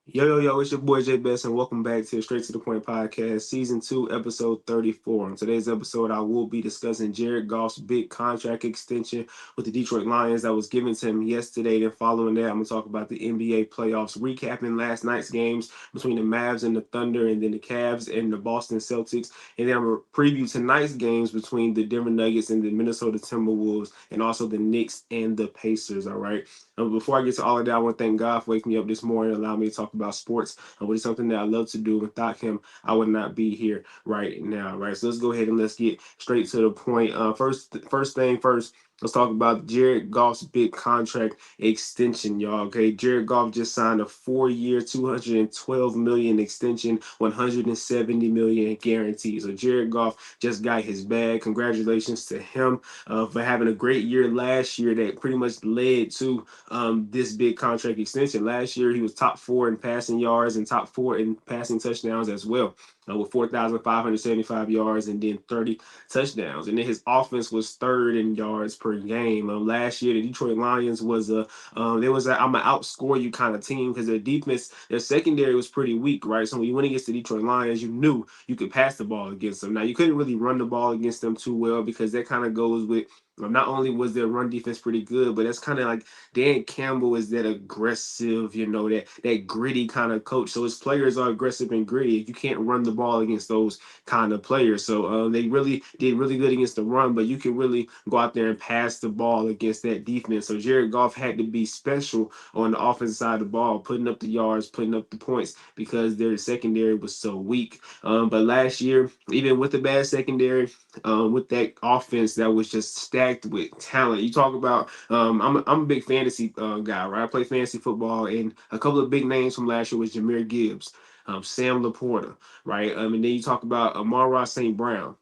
Yo, it's your boy Jay Best, and welcome back to Straight to the Point podcast, season 2, episode 34. On today's episode, I will be discussing Jared Goff's big contract extension with the Detroit Lions that was given to him yesterday. Then, following that, I'm going to talk about the NBA playoffs, recapping last night's games between the Mavs and the Thunder, and then the Cavs and the Boston Celtics. And then I'm going to preview tonight's games between the Denver Nuggets and the Minnesota Timberwolves, and also the Knicks and the Pacers. All right. Before I get to all of that, I want to thank God for waking me up this morning and allowing me to talk about sports, which is something that I love to do. Without him, I would not be here right now, right? So let's go ahead and let's get straight to the point. First thing first, let's talk about Jared Goff's big contract extension, y'all. Okay, Jared Goff just signed a 4-year, 212 million extension, 170 million guaranteed. So Jared Goff just got his bag. Congratulations to him for having a great year last year that pretty much led to this big contract extension. Last year, he was top 4 in passing yards and top 4 in passing touchdowns as well, with 4,575 yards and then 30 touchdowns. And then his offense was third in yards per game. Last year, the Detroit Lions was I'm an outscore you kind of team because their defense, their secondary was pretty weak, right? So when you went against the Detroit Lions, you knew you could pass the ball against them. Now, you couldn't really run the ball against them too well because that kind of goes with not only was their run defense pretty good, but that's kind of like Dan Campbell is that aggressive, that gritty kind of coach. So his players are aggressive and gritty. You can't run the ball against those kind of players. So they really did really good against the run, but you can really go out there and pass the ball against that defense. So Jared Goff had to be special on the offensive side of the ball, putting up the yards, putting up the points because their secondary was so weak. But last year, even with the bad secondary, with that offense that was just stacked with talent. You talk about I'm a big fantasy guy, right? I play fantasy football, and a couple of big names from last year was Jameer Gibbs, Sam Laporta, right? And then you talk about Amon-Ra St. Brown,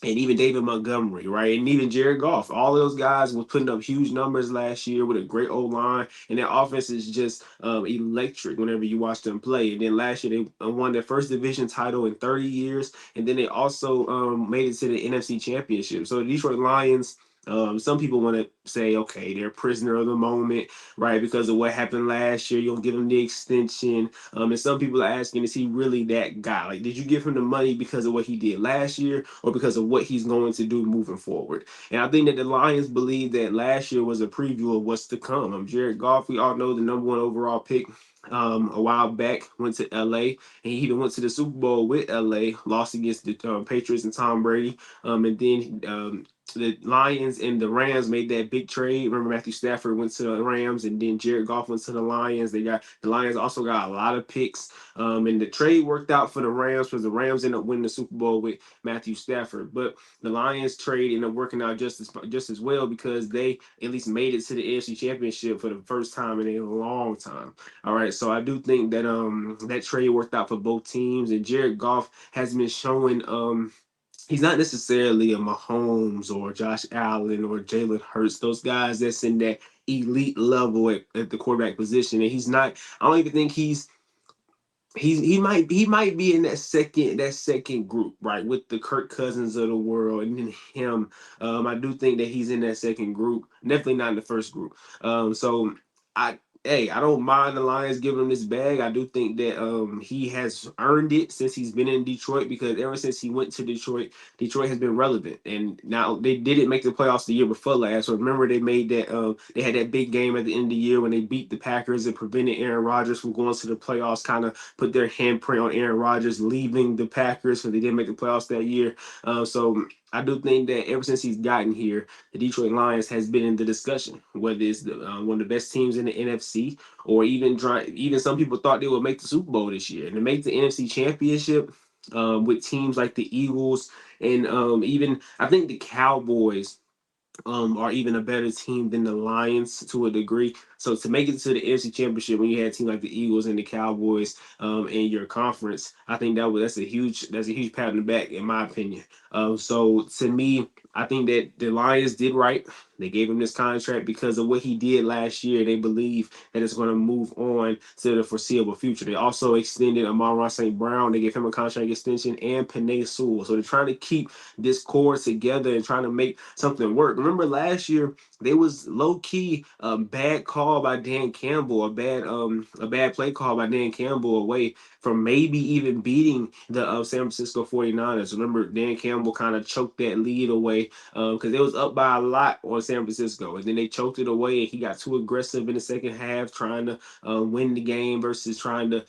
and even David Montgomery, right? And even Jared Goff. All those guys were putting up huge numbers last year with a great O line, and their offense is just electric whenever you watch them play. And then last year they won their first division title in 30 years, and then they also made it to the NFC Championship. So the Detroit Lions. Some people want to say, okay, they're a prisoner of the moment, right? Because of what happened last year, you don't give them the extension. And some people are asking, is he really that guy? Like, did you give him the money because of what he did last year or because of what he's going to do moving forward? And I think that the Lions believe that last year was a preview of what's to come. Jared Goff, we all know the number 1 overall pick a while back, went to LA, and he even went to the Super Bowl with LA, lost against the Patriots and Tom Brady. And then the Lions and the Rams made that big trade. Remember, Matthew Stafford went to the Rams, and then Jared Goff went to the Lions. The Lions also got a lot of picks, and the trade worked out for the Rams because the Rams ended up winning the Super Bowl with Matthew Stafford. But the Lions trade ended up working out just as well because they at least made it to the AFC Championship for the first time in a long time. All right, so I do think that that trade worked out for both teams, and Jared Goff has been showing he's not necessarily a Mahomes or Josh Allen or Jalen Hurts, those guys that's in that elite level at the quarterback position. And he's not, I don't even think he might be in that second group, right, with the Kirk Cousins of the world and then him. I do think that he's in that second group, definitely not in the first group. So I don't mind the Lions giving him this bag. I do think that he has earned it since he's been in Detroit, because ever since he went to Detroit, Detroit has been relevant. And now they didn't make the playoffs the year before last. So remember they had that big game at the end of the year when they beat the Packers and prevented Aaron Rodgers from going to the playoffs, kind of put their handprint on Aaron Rodgers leaving the Packers, so they didn't make the playoffs that year. So I do think that ever since he's gotten here, the Detroit Lions has been in the discussion, whether it's one of the best teams in the NFC, or even some people thought they would make the Super Bowl this year, and to make the NFC Championship with teams like the Eagles and even I think the Cowboys are even a better team than the Lions to a degree. So to make it to the NFC Championship when you had a team like the Eagles and the Cowboys in your conference, I think that's a huge pat on the back in my opinion. So to me, I think that the Lions did right. They gave him this contract because of what he did last year. They believe that it's going to move on to the foreseeable future. They also extended Amon-Ra St. Brown. They gave him a contract extension, and Penei Sewell. So they're trying to keep this core together and trying to make something work. Remember last year, There was low key bad call by Dan Campbell, a bad play call by Dan Campbell away from maybe even beating the San Francisco 49ers. Remember, Dan Campbell kind of choked that lead away because it was up by a lot on San Francisco, and then they choked it away, and he got too aggressive in the second half, trying to win the game versus trying to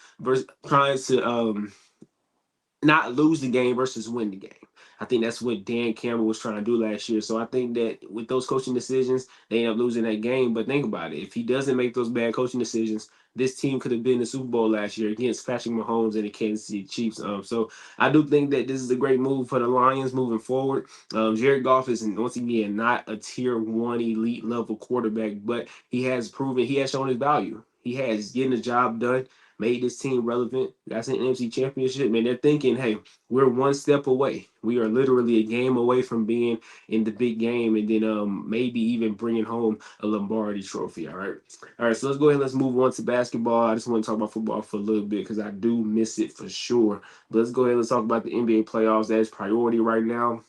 not lose the game versus win the game. I think that's what Dan Campbell was trying to do last year. So I think that with those coaching decisions, they end up losing that game. But think about it. If he doesn't make those bad coaching decisions, this team could have been in the Super Bowl last year against Patrick Mahomes and the Kansas City Chiefs. So I do think that this is a great move for the Lions moving forward. Jared Goff is, once again, not a tier one elite level quarterback, but he has proven, he has shown his value. He has getting the job done, made this team relevant. That's an NFC championship, man. They're thinking, hey, we're one step away. We are literally a game away from being in the big game, and then maybe even bringing home a Lombardi trophy. All right. So let's go ahead and let's move on to basketball. I just want to talk about football for a little bit because I do miss it for sure. But let's go ahead and let's talk about the NBA playoffs. That is priority right now.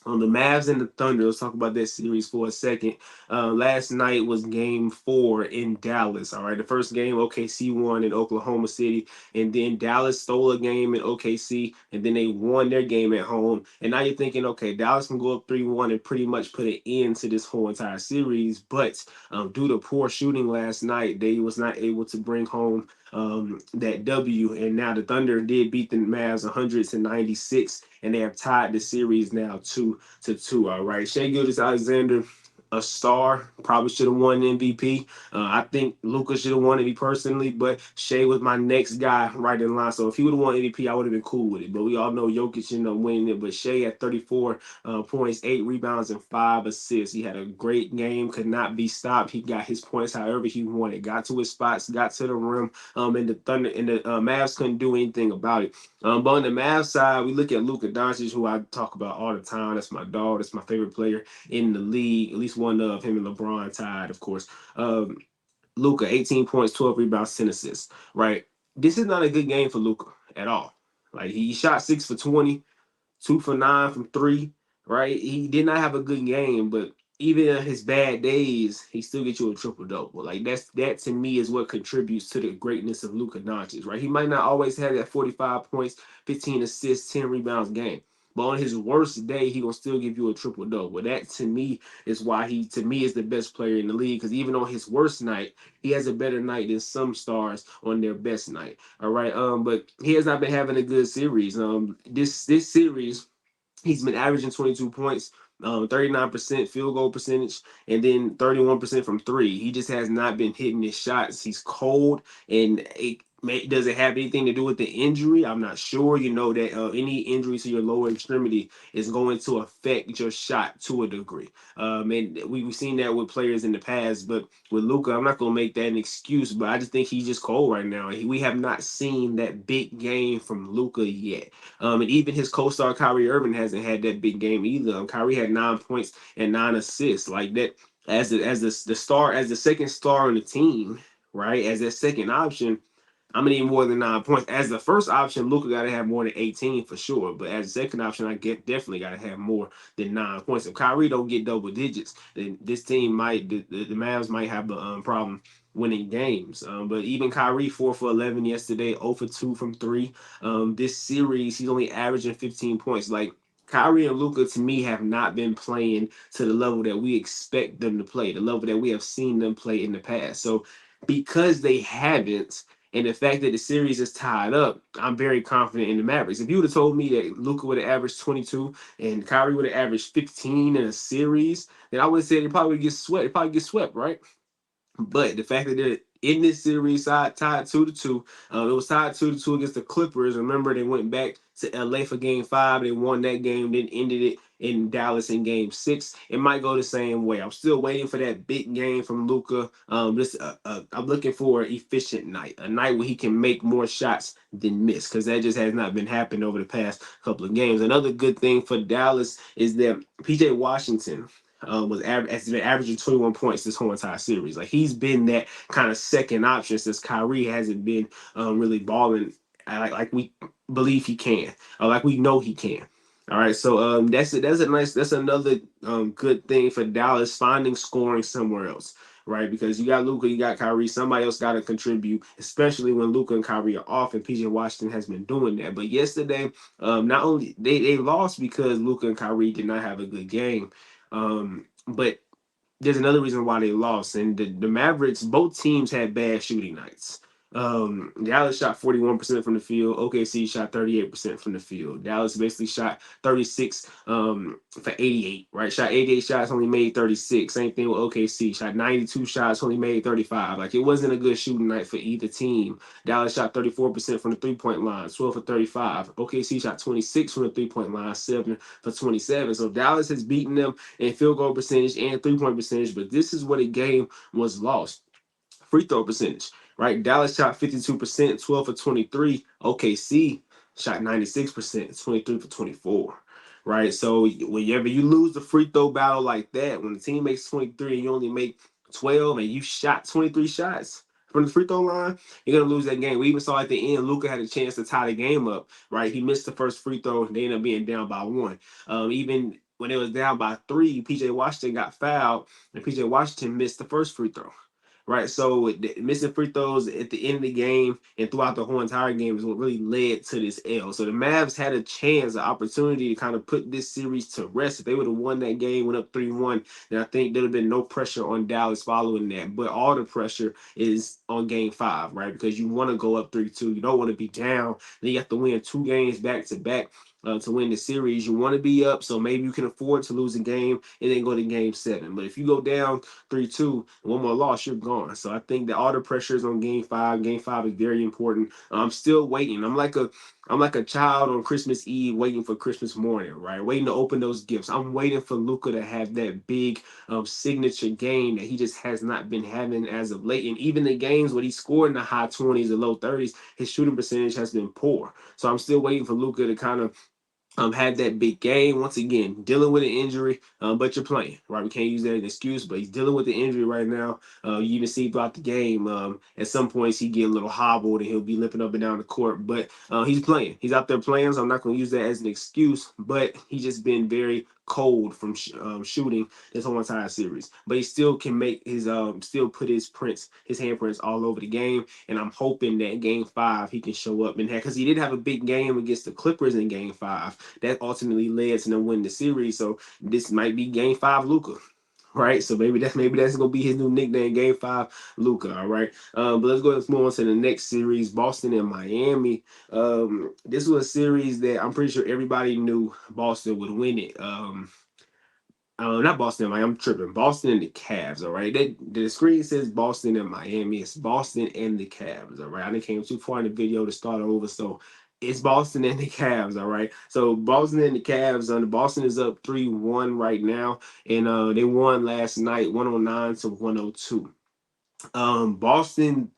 On the Mavs and the Thunder, let's talk about that series for a second. Last night was game 4 in Dallas. All right. The first game, OKC won in Oklahoma City. And then Dallas stole a game in OKC. And then they won their game at home. And now you're thinking, okay, Dallas can go up 3-1 and pretty much put an end to this whole entire series. But due to poor shooting last night, they was not able to bring home that W. And now the Thunder did beat the Mavs 196, and they have tied the series now 2-2. All right, Shai Gilgeous-Alexander, a star, probably should have won MVP. I think Luka should have won it personally, but Shea was my next guy right in line. So if he would have won MVP, I would have been cool with it. But we all know Jokic ended up winning it. But Shea had 34 points, 8 rebounds, and 5 assists. He had a great game, could not be stopped. He got his points however he wanted, got to his spots, got to the rim, and the Thunder and the Mavs couldn't do anything about it. But on the Mavs side, we look at Luka Doncic, who I talk about all the time. That's my dog. That's my favorite player in the league. At least one of him and LeBron tied, of course. Luka, 18 points, 12 rebounds, 10 assists. Right. This is not a good game for Luka at all. Like he shot 6 for 20, 2 for 9 from three, right? He did not have a good game, but even in his bad days, he still gets you a triple double. Like that to me is what contributes to the greatness of Luka Doncic, right? He might not always have that 45 points, 15 assists, 10 rebounds game. But on his worst day, he will still give you a triple double. That to me is why he to me is the best player in the league. Because even on his worst night, he has a better night than some stars on their best night. All right. But he has not been having a good series. This series he's been averaging 22 points, 39% field goal percentage, and then 31% from three. He just has not been hitting his shots. He's cold, and does it have anything to do with the injury? I'm not sure. You know that any injury to your lower extremity is going to affect your shot to a degree. And we've seen that with players in the past, but with Luka, I'm not going to make that an excuse, but I just think he's just cold right now. We have not seen that big game from Luka yet. And even his co-star Kyrie Irving hasn't had that big game either. Kyrie had 9 points and 9 assists. Like that as the star, as the second star on the team, right? As that second option, I'm gonna need more than 9 points. As the first option, Luka got to have more than 18 for sure. But as the second option, I get definitely got to have more than 9 points. If Kyrie don't get double digits, then this team might the Mavs might have a problem winning games. But even Kyrie 4 for 11 yesterday, 0 for 2 from three. This series he's only averaging 15 points. Like Kyrie and Luka to me have not been playing to the level that we expect them to play, the level that we have seen them play in the past. So because they haven't, and the fact that the series is tied up, I'm very confident in the Mavericks. If you would have told me that Luka would have averaged 22 and Kyrie would have averaged 15 in a series, then I would have said it probably would get swept. It probably get swept, right? But the fact that they're in this series tied 2-2, it was tied 2-2 against the Clippers. Remember, they went back to LA for game 5. They won that game, then ended it in Dallas in game 6. It might go the same way. I'm still waiting for that big game from Luka. I'm looking for an efficient night, a night where he can make more shots than miss, because that just has not been happening over the past couple of games. Another good thing for Dallas is that PJ Washington has been averaging 21 points this whole entire series. Like he's been that kind of second option since Kyrie hasn't been really balling like we believe he can, or like we know he can. All right, so that's another good thing for Dallas, finding scoring somewhere else, right? Because you got Luka, you got Kyrie, somebody else got to contribute, especially when Luka and Kyrie are off, and PJ Washington has been doing that. But yesterday, not only they lost because Luka and Kyrie did not have a good game, but there's another reason why they lost. And the Mavericks, both teams had bad shooting nights. Dallas shot 41% from the field. OKC shot 38% from the field. Dallas basically shot 36 for 88, right? Shot 88 shots, only made 36. Same thing with OKC. Shot 92 shots, only made 35. Like, it wasn't a good shooting night for either team. Dallas shot 34% from the three-point line, 12 for 35. OKC shot 26 from the three-point line, 7 for 27. So Dallas has beaten them in field goal percentage and three-point percentage, but this is where the game was lost. Free throw percentage, right? Dallas shot 52%, 12 for 23. OKC shot 96%, 23 for 24. Right. So whenever you lose the free throw battle like that, when the team makes 23 and you only make 12 and you shot 23 shots from the free throw line, you're gonna lose that game. We even saw at the end, Luka had a chance to tie the game up, right? He missed the first free throw, and they ended up being down by one. Even when it was down by three, PJ Washington got fouled, and PJ Washington missed the first free throw. Right, so missing free throws at the end of the game and throughout the whole entire game is what really led to this L. So the Mavs had a chance, an opportunity to kind of put this series to rest. If they would have won that game, went up 3-1, then I think there'd have been no pressure on Dallas following that. But all the pressure is on game five, right? Because you want to go up 3-2. You don't want to be down. Then you have to win two games back to back. To win the series, you want to be up, so maybe you can afford to lose a game and then go to game seven. But if you go down 3-2, one more loss, you're gone. So I think that all the pressure is on game five. Game five is very important. I'm still waiting. I'm like a child on Christmas Eve waiting for Christmas morning, right? Waiting to open those gifts. I'm waiting for Luka to have that big signature game that he just has not been having as of late. And even the games where he scored in the high 20s and low 30s, his shooting percentage has been poor. So I'm still waiting for Luka to kind of had that big game. Once again, dealing with an injury, but you're playing, right? We can't use that as an excuse, but he's dealing with the injury right now. You even see throughout the game, at some points he get a little hobbled and he'll be limping up and down the court, but he's playing. He's out there playing, so I'm not going to use that as an excuse, but he's just been very cold from shooting this whole entire series. But he still can make his still put his handprints all over the game, and I'm hoping that game five he can show up and because he did have a big game against the Clippers in game five that ultimately led to them winning the series. So this might be game five Luka. Right, so maybe that's gonna be his new nickname, Game Five, Luka. All right, but let's move on to the next series, Boston and Miami. This was a series that I'm pretty sure everybody knew Boston would win it. Not Boston, Miami. I'm tripping. Boston and the Cavs. All right. The screen says Boston and Miami. It's Boston and the Cavs. All right. I didn't came too far in the video to start over, so it's Boston and the Cavs. All right. So Boston and the Cavs. The Boston is up 3-1 right now, and they won last night, 109 to 102. Boston,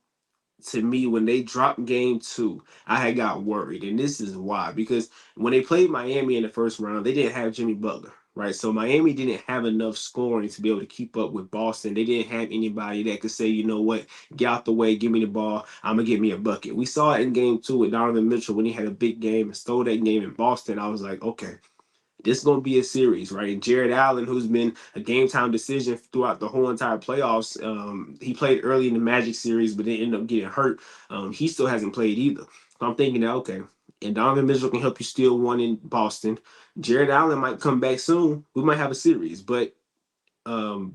to me, when they dropped game two, I had got worried. And this is why. Because when they played Miami in the first round, they didn't have Jimmy Butler. Right. So Miami didn't have enough scoring to be able to keep up with Boston. They didn't have anybody that could say, you know what, get out the way, give me the ball, I'm gonna get me a bucket. We saw it in game two with Donovan Mitchell when he had a big game and stole that game in Boston. I was like, okay, this is going to be a series, right? And Jared Allen, who's been a game time decision throughout the whole entire playoffs, he played early in the Magic series, but then ended up getting hurt. He still hasn't played either. So I'm thinking that, okay, and Donovan Mitchell can help you steal one in Boston. Jared Allen might come back soon. We might have a series, but um,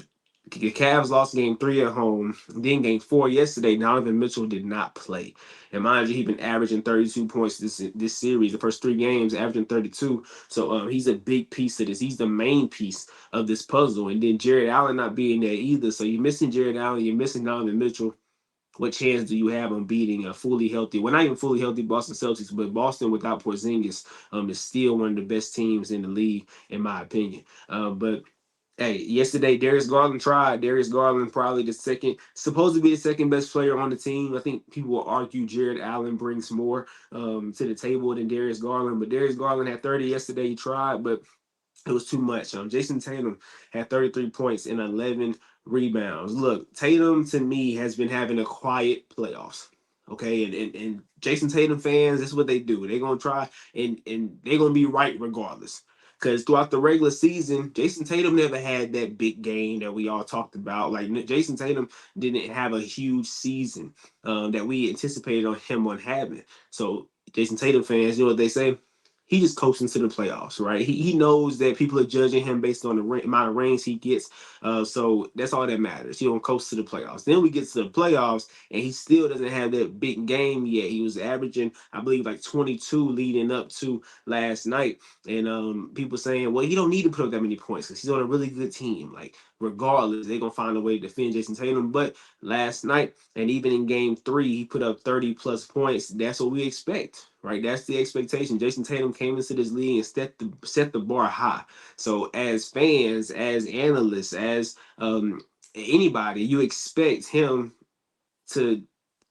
the Cavs lost game three at home. Then game four yesterday, Donovan Mitchell did not play. And mind you, he's been averaging 32 points this series, the first three games, averaging 32. So he's a big piece of this. He's the main piece of this puzzle. And then Jared Allen not being there either. So you're missing Jared Allen, you're missing Donovan Mitchell. What chance do you have on beating a fully healthy, well, not even fully healthy Boston Celtics, but Boston without Porzingis is still one of the best teams in the league, in my opinion. But hey, yesterday Darius Garland tried. Darius Garland probably supposed to be the second best player on the team. I think people will argue Jared Allen brings more to the table than Darius Garland, but Darius Garland had 30 yesterday. He tried, but it was too much. Jason Tatum had 33 points and 11 rebounds. Look, Tatum to me has been having a quiet playoffs. Okay, and Jason Tatum fans, that's what they do. They're gonna try and they're gonna be right regardless. Because throughout the regular season, Jason Tatum never had that big game that we all talked about. Like Jason Tatum didn't have a huge season that we anticipated on him on having. So Jason Tatum fans, you know what they say? He just coasting to the playoffs, right? He knows that people are judging him based on the amount of rings he gets. So that's all that matters. He don't coast to the playoffs. Then we get to the playoffs and he still doesn't have that big game yet. He was averaging, I believe, like 22 leading up to last night, and people saying, well, he don't need to put up that many points because he's on a really good team. Like regardless, they're gonna find a way to defend Jason Tatum. But last night and even in Game 3, he put up 30 plus points. That's what we expect, right? That's the expectation. Jason Tatum came into this league and set the bar high. So as fans, as analysts, as anybody, you expect him to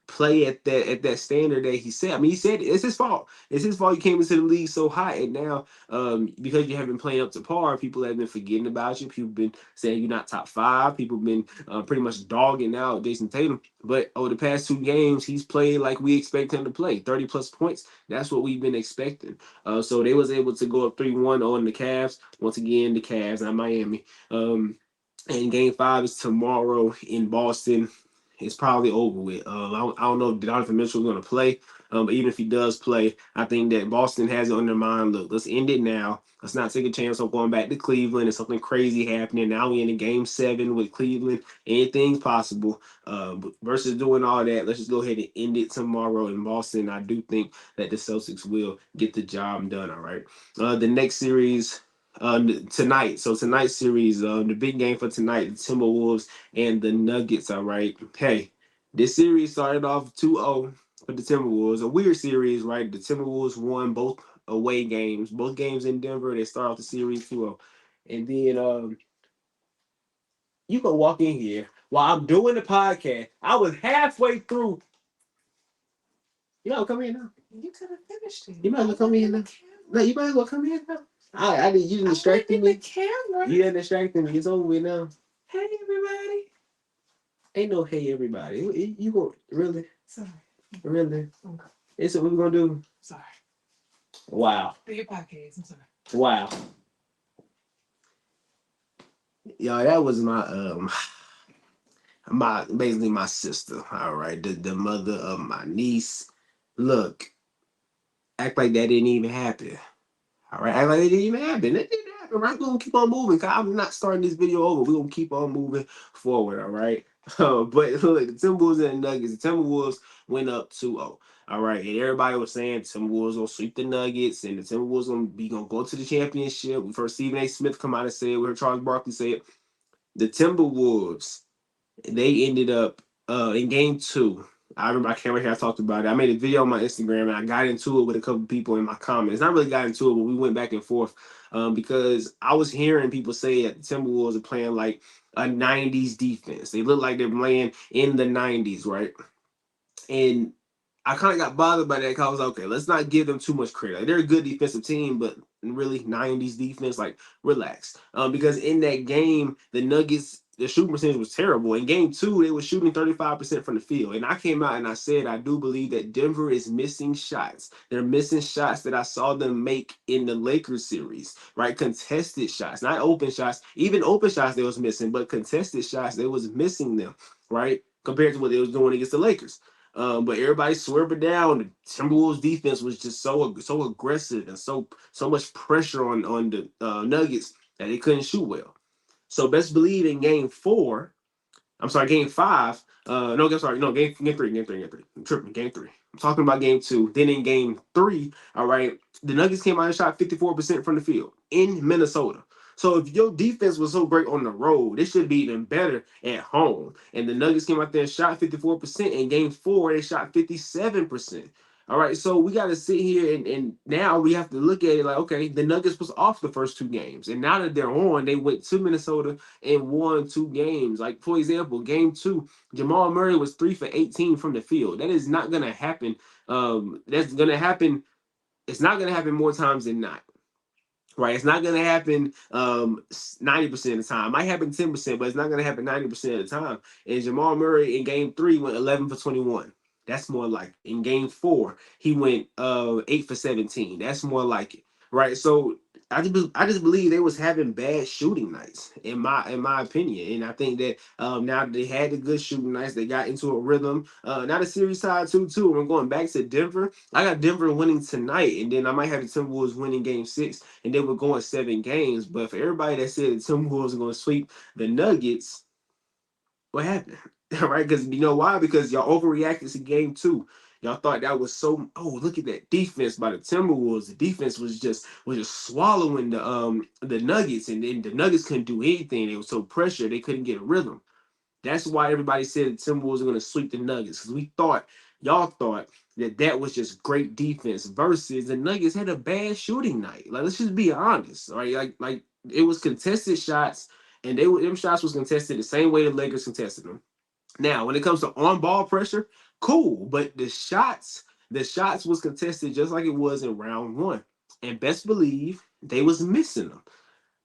play at that standard that he said. I mean, he said it's his fault. It's his fault you came into the league so hot, and now because you haven't played up to par, people have been forgetting about you. People have been saying you're not top five. People have been pretty much dogging out Jason Tatum. But over the past 2 games, he's played like we expect him to play, 30 plus points. That's what we've been expecting. So they was able to go up 3-1 on the Cavs. Once again, the Cavs, not Miami. And Game 5 is tomorrow in Boston. It's probably over with. I don't know if Donovan Mitchell is going to play, but even if he does play, I think that Boston has it on their mind. Look, let's end it now. Let's not take a chance on going back to Cleveland and something crazy happening. Now we in a Game 7 with Cleveland. Anything's possible. Versus doing all that, let's just go ahead and end it tomorrow in Boston. I do think that the Celtics will get the job done. All right. The next series tonight. So tonight's series, the big game for tonight, the Timberwolves and the Nuggets. All right. Hey, this series started off 2-0 for the Timberwolves. A weird series, right? The Timberwolves won both away games, both games in Denver. They start off the series 2-0. And then you can walk in here while I'm doing the podcast. I was halfway through. You know, come in now. You could have finished it. You might as well come in now. No, you might as well come in now. I did. You distracted me. The camera. You distracted me. It's over with now. Hey everybody. Ain't no hey everybody. You go really? Sorry. Really? Okay. It's what we're gonna do. Sorry. Wow. Do your podcast. I'm sorry. Wow. Y'all, that was my basically my sister. All right, the mother of my niece. Look, act like that didn't even happen. All right, act like it didn't even happen. It didn't happen, right? We're gonna keep on moving. Cause I'm not starting this video over. We're gonna keep on moving forward, all right? But look, the Timberwolves and the Nuggets. The Timberwolves went up 2-0. All right, and everybody was saying the Timberwolves gonna sweep the Nuggets, and the Timberwolves gonna go to the championship. We heard Stephen A. Smith come out and say it. We heard Charles Barkley say it. The Timberwolves, they ended up in Game 2. I remember I can't remember I talked about it. I made a video on my Instagram and I got into it with a couple people in my comments. Not really got into it, but we went back and forth because I was hearing people say that the Timberwolves are playing like a 90s defense. They look like they're playing in the 90s, right? And I kind of got bothered by that because I was like, okay, let's not give them too much credit. Like, they're a good defensive team, but really 90s defense, like relax. Because in that game, the Nuggets, the shooting percentage was terrible. In Game 2, they were shooting 35% from the field. And I came out and I said, I do believe that Denver is missing shots. They're missing shots that I saw them make in the Lakers series, right? Contested shots, not open shots. Even open shots they was missing, but contested shots, they was missing them, right? Compared to what they was doing against the Lakers. But everybody swerving down. The Timberwolves defense was just so aggressive and so much pressure on the Nuggets that they couldn't shoot well. So best believe in Game 4. I'm sorry, Game 5. No, I'm sorry, no, game 3. I'm tripping, Game 3. I'm talking about Game 2. Then in Game 3, all right, the Nuggets came out and shot 54% from the field in Minnesota. So if your defense was so great on the road, it should be even better at home. And the Nuggets came out there and shot 54%. In Game 4, they shot 57%. All right, so we got to sit here and now we have to look at it like, okay, the Nuggets was off the first 2 games. And now that they're on, they went to Minnesota and won 2 games. Like, for example, Game 2, Jamal Murray was 3 for 18 from the field. That is not going to happen. That's going to happen. It's not going to happen more times than not. Right, it's not going to happen 90% of the time. It might happen 10%, but it's not going to happen 90% of the time. And Jamal Murray in Game 3 went 11 for 21. That's more like it. In game four, he went 8 for 17. That's more like it. Right. So I just believe they was having bad shooting nights in my opinion, and I think that now that they had the good shooting nights, they got into a rhythm. Now the series tied 2-2. We're going back to Denver. I got Denver winning tonight, and then I might have the Timberwolves winning game six, and then we're going 7 games. But for everybody that said the Timberwolves are going to sweep the Nuggets, what happened? Right? Because you know why? Because y'all overreacted to game two. Y'all thought that was so. Oh, look at that defense by the Timberwolves. The defense was just swallowing the Nuggets, and then the Nuggets couldn't do anything. They were so pressured they couldn't get a rhythm. That's why everybody said the Timberwolves are going to sweep the Nuggets because y'all thought that was just great defense versus the Nuggets had a bad shooting night. Like let's just be honest, all right? Like it was contested shots, and them shots was contested the same way the Lakers contested them. Now, when it comes to on ball pressure, cool, but the shots was contested just like it was in round one, and best believe they was missing them.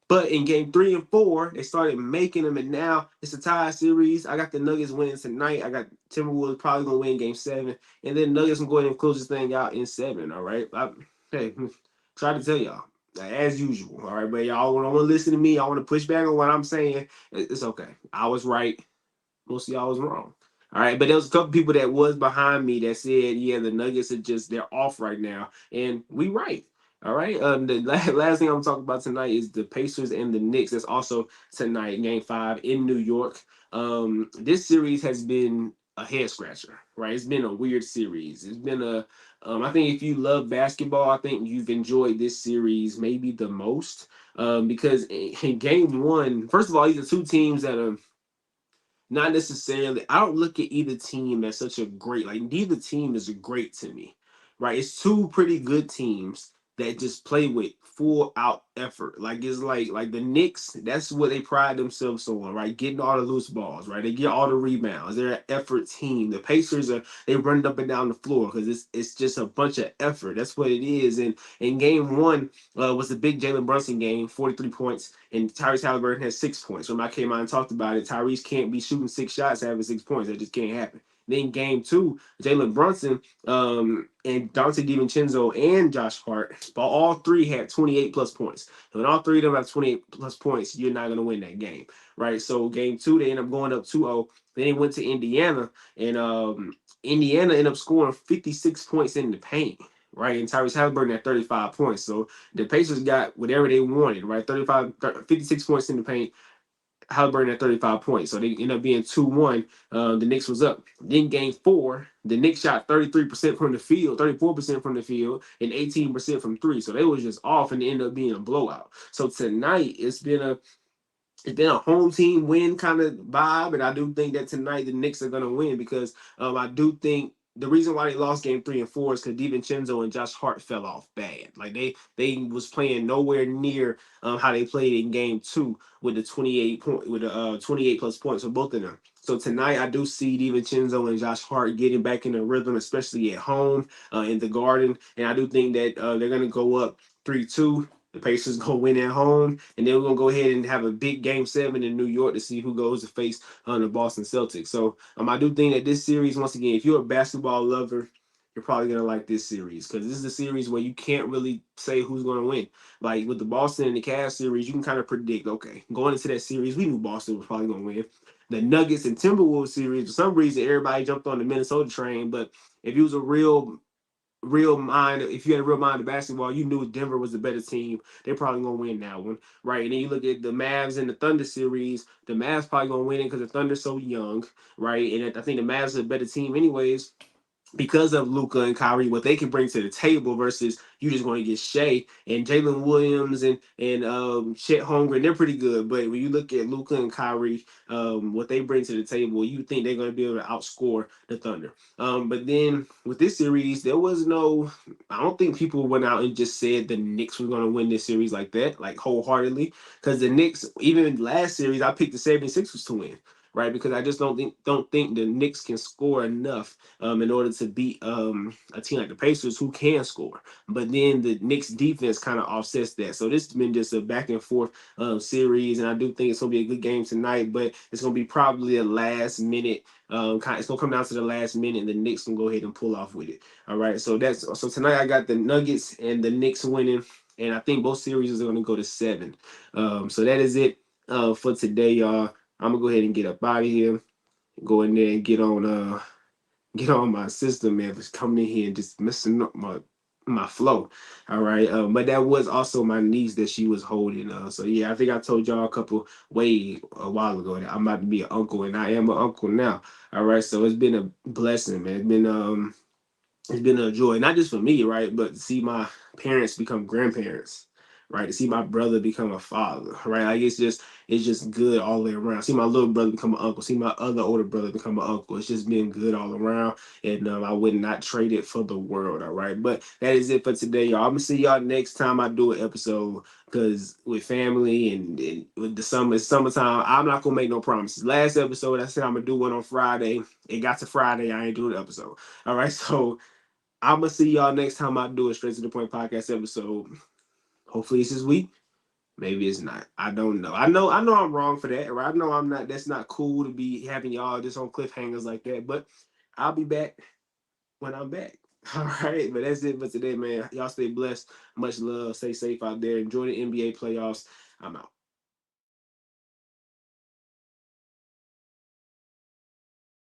But in game three and four, they started making them, and now it's a tie series. I got the Nuggets winning tonight. I got Timberwolves probably gonna win game seven, and then Nuggets gonna go ahead and close this thing out in seven. All right, hey, try to tell y'all as usual. All right, but y'all don't want to listen to me. Y'all want to push back on what I'm saying. It's okay. I was right. Most of y'all was wrong. All right, but there was a couple people that was behind me that said, yeah, the Nuggets are just they're off right now, and we right. All right. The last thing I'm talking about tonight is the Pacers and the Knicks. That's also tonight, Game Five in New York. This series has been a head scratcher, right? It's been a weird series. It's been a I think if you love basketball, I think you've enjoyed this series maybe the most. Because in game one, first of all, these are two teams that are not necessarily. I don't look at either team as such a great. Like neither team is great to me, right? It's two pretty good teams that just play with full out effort. Like it's like the Knicks. That's what they pride themselves on, right? Getting all the loose balls, right? They get all the rebounds. They're an effort team. The Pacers are they run up and down the floor because it's just a bunch of effort. That's what it is. And in game one was the big Jalen Brunson game, 43 points, and Tyrese Halliburton has 6 points. When I came out and talked about it, Tyrese can't be shooting six shots having 6 points. That just can't happen. Then game two, Jalen Brunson and Dante DiVincenzo and Josh Hart, all three had 28 plus points. And when all three of them have 28 plus points, you're not going to win that game, right? So game two, they end up going up 2-0. Then they went to Indiana, and Indiana ended up scoring 56 points in the paint, right? And Tyrese Halliburton at 35 points. So the Pacers got whatever they wanted, right? 56 points in the paint. Halliburton at 35 points. So they end up being 2-1. The Knicks was up. Then game four, the Knicks shot 33% from the field, 34% from the field, and 18% from three. So they was just off and it ended up being a blowout. So tonight it's been a home team win kind of vibe, and I do think that tonight the Knicks are going to win because I do think the reason why they lost game three and four is because DiVincenzo and Josh Hart fell off bad. Like they was playing nowhere near how they played in game two with the 28 plus points for both of them. So tonight I do see DiVincenzo and Josh Hart getting back in the rhythm, especially at home in the Garden, and I do think that they're going to go up 3-2. The Pacers gonna win at home, and then we're gonna go ahead and have a big game seven in New York to see who goes to face the Boston Celtics. So I do think that this series, once again, if you're a basketball lover, you're probably gonna like this series because this is a series where you can't really say who's gonna win. Like with the Boston and the Cavs series, you can kind of predict. Okay, going into that series, we knew Boston was probably gonna win. The Nuggets and Timberwolves series, for some reason, everybody jumped on the Minnesota train, but if you was a real mind, if you had a real mind of basketball, you knew Denver was the better team. They're probably gonna win that one, right? And then you look at the Mavs and the Thunder series. The Mavs probably gonna win it because the Thunder's so young, right? And I think the Mavs are a better team, anyways, because of Luca and Kyrie, what they can bring to the table versus you just going to get Shea and Jalen Williams and Chet Holmgren. They're pretty good, but when you look at Luca and Kyrie, what they bring to the table, you think they're going to be able to outscore the Thunder. But then with this series, there was no. I don't think people went out and just said the Knicks were going to win this series like that, like wholeheartedly, because the Knicks, even last series, I picked the 76ers to win. right? Because I just don't think the Knicks can score enough in order to beat a team like the Pacers who can score. But then the Knicks defense kind of offsets that. So this has been just a back and forth series, and I do think it's gonna be a good game tonight. But it's gonna be probably a last minute. It's gonna come down to the last minute, and the Knicks can go ahead and pull off with it. All right, so tonight I got the Nuggets and the Knicks winning, and I think both series are gonna go to 7. So that is it for today, y'all. I'm gonna go ahead and get up out of here, go in there and get on my system, man, for coming in here and just messing up my flow. All right. But that was also my niece that she was holding. So yeah, I think I told y'all a while ago that I'm about to be an uncle, and I am an uncle now. All right. So it's been a blessing, man. It's been a joy, not just for me, right, but to see my parents become grandparents, right, to see my brother become a father, right, like it's just good all the way around. See my little brother become an uncle, see my other older brother become an uncle. It's just been good all around, and I would not trade it for the world. All right, but that is it for today, y'all. I'm gonna see y'all next time I do an episode, because with family and with the summertime, I'm not gonna make no promises. Last episode I said I'm gonna do one on Friday. It got to Friday, I ain't doing the episode. All right, so I'm gonna see y'all next time I do a Straight to the Point podcast episode. Hopefully it's this week. Maybe it's not. I don't know. I know I'm wrong for that. Right? I know I'm not. That's not cool to be having y'all just on cliffhangers like that. But I'll be back when I'm back. All right. But that's it for today, man. Y'all stay blessed. Much love. Stay safe out there. Enjoy the NBA playoffs. I'm out.